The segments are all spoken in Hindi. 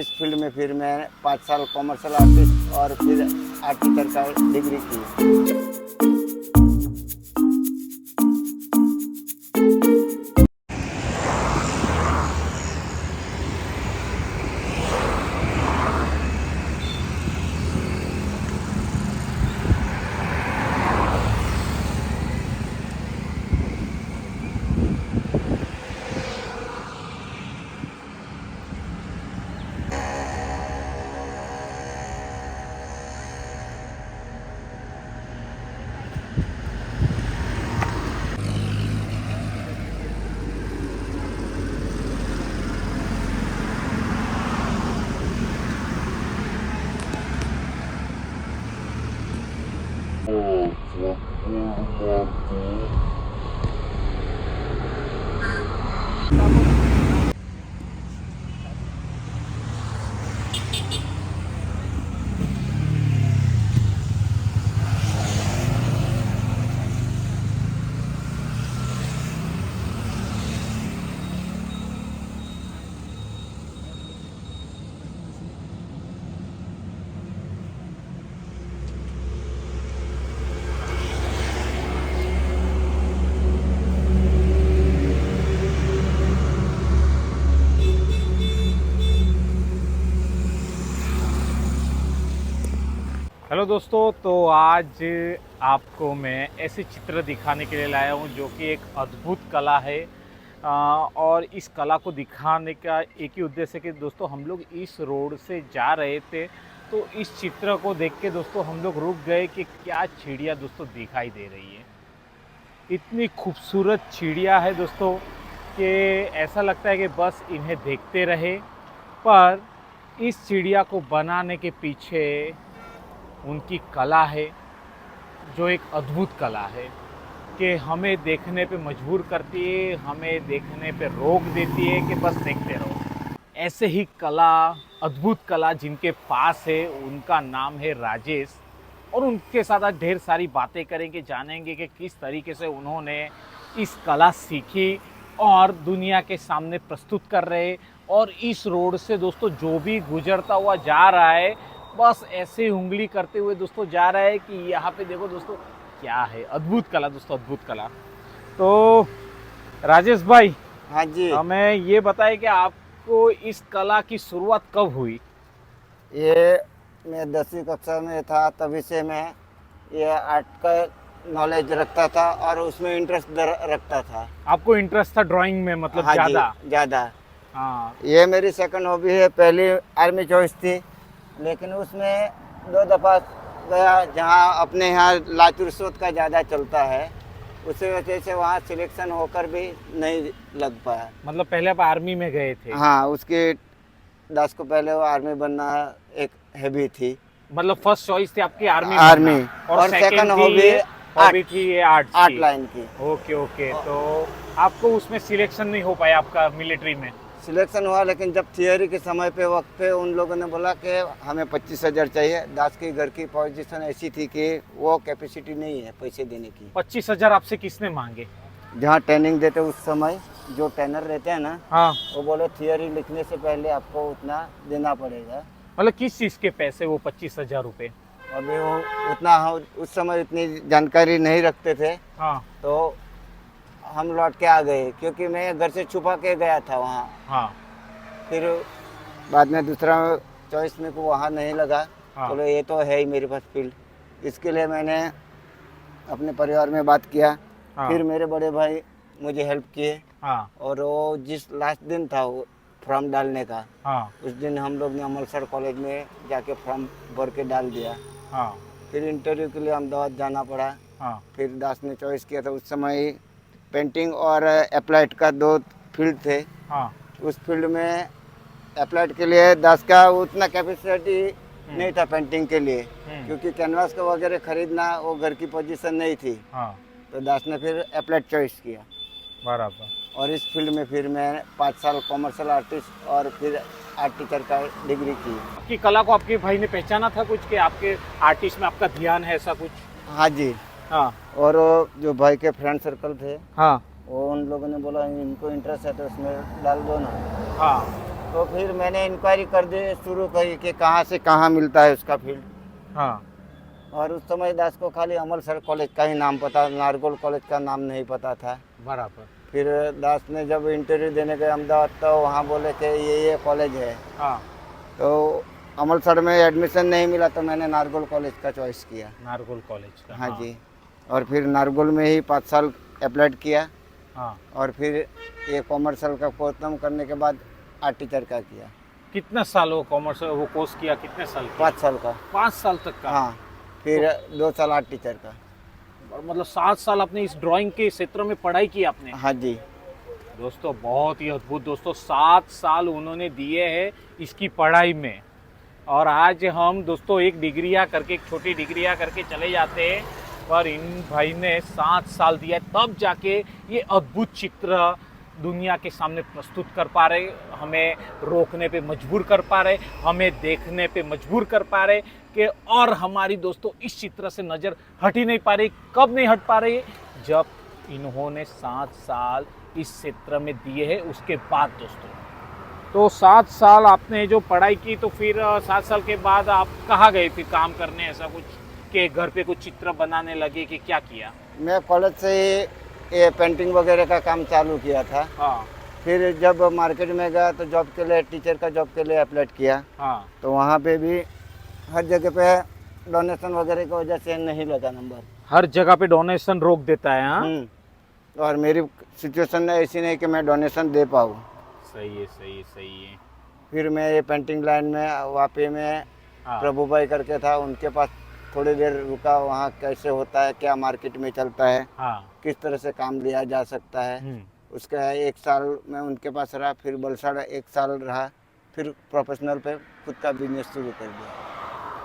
इस फील्ड में फिर मैं 5 साल कॉमर्शियल आर्टिस्ट और फिर आर्ट टीचर का डिग्री की। हेलो दोस्तों, तो आज आपको मैं ऐसे चित्र दिखाने के लिए लाया हूँ जो कि एक अद्भुत कला है। और इस कला को दिखाने का एक ही उद्देश्य है कि दोस्तों हम लोग इस रोड से जा रहे थे तो इस चित्र को देख के दोस्तों हम लोग रुक गए कि क्या चिड़िया दोस्तों दिखाई दे रही है। इतनी खूबसूरत चिड़िया है दोस्तों कि ऐसा लगता है कि बस इन्हें देखते रहे। पर इस चिड़िया को बनाने के पीछे उनकी कला है जो एक अद्भुत कला है कि हमें देखने पे मजबूर करती है, हमें देखने पे रोक देती है कि बस देखते रहो। ऐसे ही कला, अद्भुत कला जिनके पास है, उनका नाम है राजेश। और उनके साथ आज ढेर सारी बातें करेंगे, जानेंगे कि किस तरीके से उन्होंने इस कला सीखी और दुनिया के सामने प्रस्तुत कर रहे। और इस रोड से दोस्तों जो भी गुजरता हुआ जा रहा है बस ऐसे उंगली करते हुए दोस्तों जा रहा है कि यहाँ पे देखो दोस्तों क्या है। अद्भुत कला दोस्तों, अद्भुत कला। तो राजेश भाई, हाँ जी, हमें ये बताइए कि आपको इस कला की शुरुआत कब हुई? ये मैं 10वीं कक्षा में था तभी से मैं ये आर्ट का नॉलेज रखता था और उसमें इंटरेस्ट रखता था। आपको इंटरेस्ट था ड्राइंग में, मतलब हाँ ज़्यादा? जी, ज़्यादा। हाँ। ये मेरी सेकंड हॉबी है। पहली आर्मी चॉइस थी, लेकिन उसमें 2 दफ़ा गया जहाँ अपने यहाँ लाच रिश्वत का ज़्यादा चलता है, उसी वजह से वहाँ सिलेक्शन होकर भी नहीं लग पाया। मतलब पहले आप आर्मी में गए थे? हाँ, उसके 10 को पहले वो आर्मी बनना एक हैबी थी। मतलब फर्स्ट चॉइस थी आपकी आर्मी आर्मी बनना, और सेकंड हॉबी हॉबी थी ये आर्ट लाइन की। Okay okay. तो आपको उसमें सिलेक्शन नहीं हो पाया आपका मिलिट्री में? सिलेक्शन हुआ, लेकिन जब थियोरी के समय पे वक्त पे उन लोगों ने बोला कि हमें 25,000 चाहिए। दास के घर की पोजीशन ऐसी थी कि वो कैपेसिटी नहीं है पैसे देने की। 25,000 आपसे किसने मांगे? जहाँ ट्रेनिंग देते उस समय जो ट्रेनर रहते हैं ना, हाँ। वो बोले थियोरी लिखने से पहले आपको उतना देना पड़ेगा। मतलब किस चीज़ के पैसे वो 25,000 रुपये? अभी वो उतना उस समय इतनी जानकारी नहीं रखते थे। हाँ तो हम लौट के आ गए क्योंकि मैं घर से छुपा के गया था वहाँ। हाँ फिर बाद में दूसरा चॉइस मेरे को वहाँ नहीं लगा। हाँ। बोलो ये तो है ही मेरे पास फील्ड। इसके लिए मैंने अपने परिवार में बात किया। हाँ। फिर मेरे बड़े भाई मुझे हेल्प किए। हाँ और वो जिस लास्ट दिन था वो फॉर्म डालने का, हाँ उस दिन हम लोग ने अमलसर कॉलेज में जाके फॉर्म भर के डाल दिया। हाँ फिर इंटरव्यू के लिए अहमदाबाद जाना पड़ा। हाँ फिर दास ने चॉइस किया था। उस समय पेंटिंग और अप्लाइड का 2 फील्ड थे। हाँ। उस फील्ड में अप्लाइड के लिए दास का उतना कैपेसिटी नहीं था पेंटिंग के लिए, क्योंकि कैनवास का वगैरह खरीदना वो घर की पोजीशन नहीं थी। हाँ। तो दास ने फिर अप्लाइड चॉइस किया। बराबर। और इस फील्ड में फिर मैं 5 साल कॉमर्शियल आर्टिस्ट और फिर आर्ट टीचर का डिग्री की। आपकी कला को आपके भाई ने पहचाना था कुछ कि आपके आर्टिस्ट में आपका ध्यान है, ऐसा कुछ? हाँ जी। हाँ और वो जो भाई के फ्रेंड सर्कल थे, हाँ वो उन लोगों ने बोला इनको इंटरेस्ट है तो उसमें डाल दो ना। हाँ। तो फिर मैंने इंक्वायरी कर दी शुरू करी कि कहाँ से कहाँ मिलता है उसका फील्ड। हाँ। और उस समय दास को खाली अमलसर कॉलेज का ही नाम पता, नारगोल कॉलेज का नाम नहीं पता था। बराबर। फिर दास ने जब इंटरव्यू देने गए अहमदाबाद तो वहाँ बोले कि ये कॉलेज है। हाँ। तो अमलसर में एडमिशन नहीं मिला तो मैंने नारगोल कॉलेज का चॉइस किया। नारगोल कॉलेज का। हाँ जी। और फिर नारगोल में ही 5 साल अप्लाइड किया। हाँ। और फिर ये कॉमर्शियल का कोर्स खत्म करने के बाद आर्ट टीचर का किया। कितना साल वो कॉमर्स वो कोर्स किया, कितने साल किया? 5 साल का। 5 साल तक का। हाँ, फिर 2 साल आर्ट टीचर का। और मतलब 7 साल आपने इस ड्राइंग के क्षेत्र में पढ़ाई की आपने? हाँ जी। दोस्तों बहुत ही अद्भुत दोस्तों, 7 साल उन्होंने दिए हैं इसकी पढ़ाई में। और आज हम दोस्तों एक डिग्रियाँ करके, एक छोटी डिग्रियाँ करके चले जाते हैं, पर इन भाई ने 7 साल दिया है, तब जाके ये अद्भुत चित्र दुनिया के सामने प्रस्तुत कर पा रहे, हमें रोकने पे मजबूर कर पा रहे, हमें देखने पे मजबूर कर पा रहे कि और हमारी दोस्तों इस चित्र से नज़र हट ही नहीं पा रही। कब नहीं हट पा रही? जब इन्होंने 7 साल इस क्षेत्र में दिए हैं उसके बाद दोस्तों। तो 7 साल आपने जो पढ़ाई की, तो फिर 7 साल के बाद आप कहाँ गए फिर काम करने? ऐसा कुछ कि घर पे कुछ चित्र बनाने लगे कि क्या किया? मैं कॉलेज से ही ये पेंटिंग वगैरह का काम चालू किया था। हाँ। फिर जब मार्केट में गया तो जॉब के लिए, टीचर का जॉब के लिए अप्लाइड किया। हाँ। तो वहाँ पे भी हर जगह पे डोनेशन वगैरह की वजह से नहीं लगा नंबर। हर जगह पे डोनेशन रोक देता है। हाँ। और मेरी सिचुएशन ऐसी नहीं कि मैं डोनेशन दे पाऊँ। सही है, सही है, सही है। फिर मैं ये पेंटिंग लाइन में वापी में हाँ। प्रभु भाई करके था, उनके पास थोड़ी देर रुका। वहाँ कैसे होता है, क्या मार्केट में चलता है, हाँ। किस तरह से काम लिया जा सकता है, उसका 1 साल मैं उनके पास रहा। फिर बलसाड़ 1 साल रहा। फिर प्रोफेशनल पे खुद का बिजनेस शुरू कर दिया।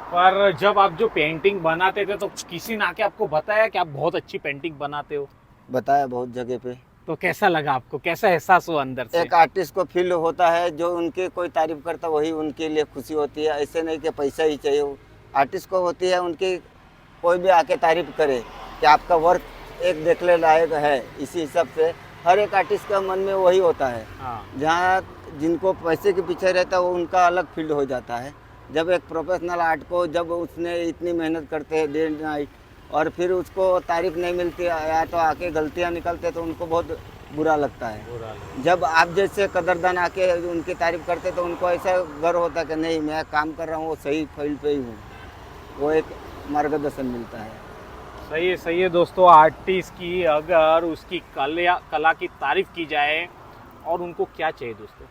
पर जब आप जो पेंटिंग बनाते थे तो किसी ने आके आपको बताया कि आप बहुत अच्छी पेंटिंग बनाते हो? बताया बहुत जगह पे। तो कैसा लगा आपको, कैसा एहसास हुआ अंदर से? एक आर्टिस्ट को फील होता है, जो उनके कोई तारीफ करता वही उनके लिए खुशी होती है। ऐसे नहीं कि पैसा ही चाहिए। आर्टिस्ट को होती है उनकी, कोई भी आके तारीफ करे कि आपका वर्क एक देखने लायक है। इसी हिसाब से हर एक आर्टिस्ट का मन में वही होता है। हाँ। जहाँ जिनको पैसे के पीछे रहता है वो उनका अलग फील्ड हो जाता है। जब एक प्रोफेशनल आर्ट को, जब उसने इतनी मेहनत करते हैं डे नाइट, और फिर उसको तारीफ नहीं मिलती या तो आके गलतियाँ निकलते, तो उनको बहुत बुरा लगता है। जब आप जैसे कदरदान आके उनकी तारीफ करते तो उनको ऐसा गर्व होता है कि नहीं, मैं काम कर रहा हूँ, वो सही फील्ड पे ही हूँ। वो एक मार्गदर्शन मिलता है। सही है दोस्तों। आर्टिस्ट की अगर उसकी कला की तारीफ की जाए, और उनको क्या चाहिए दोस्तों?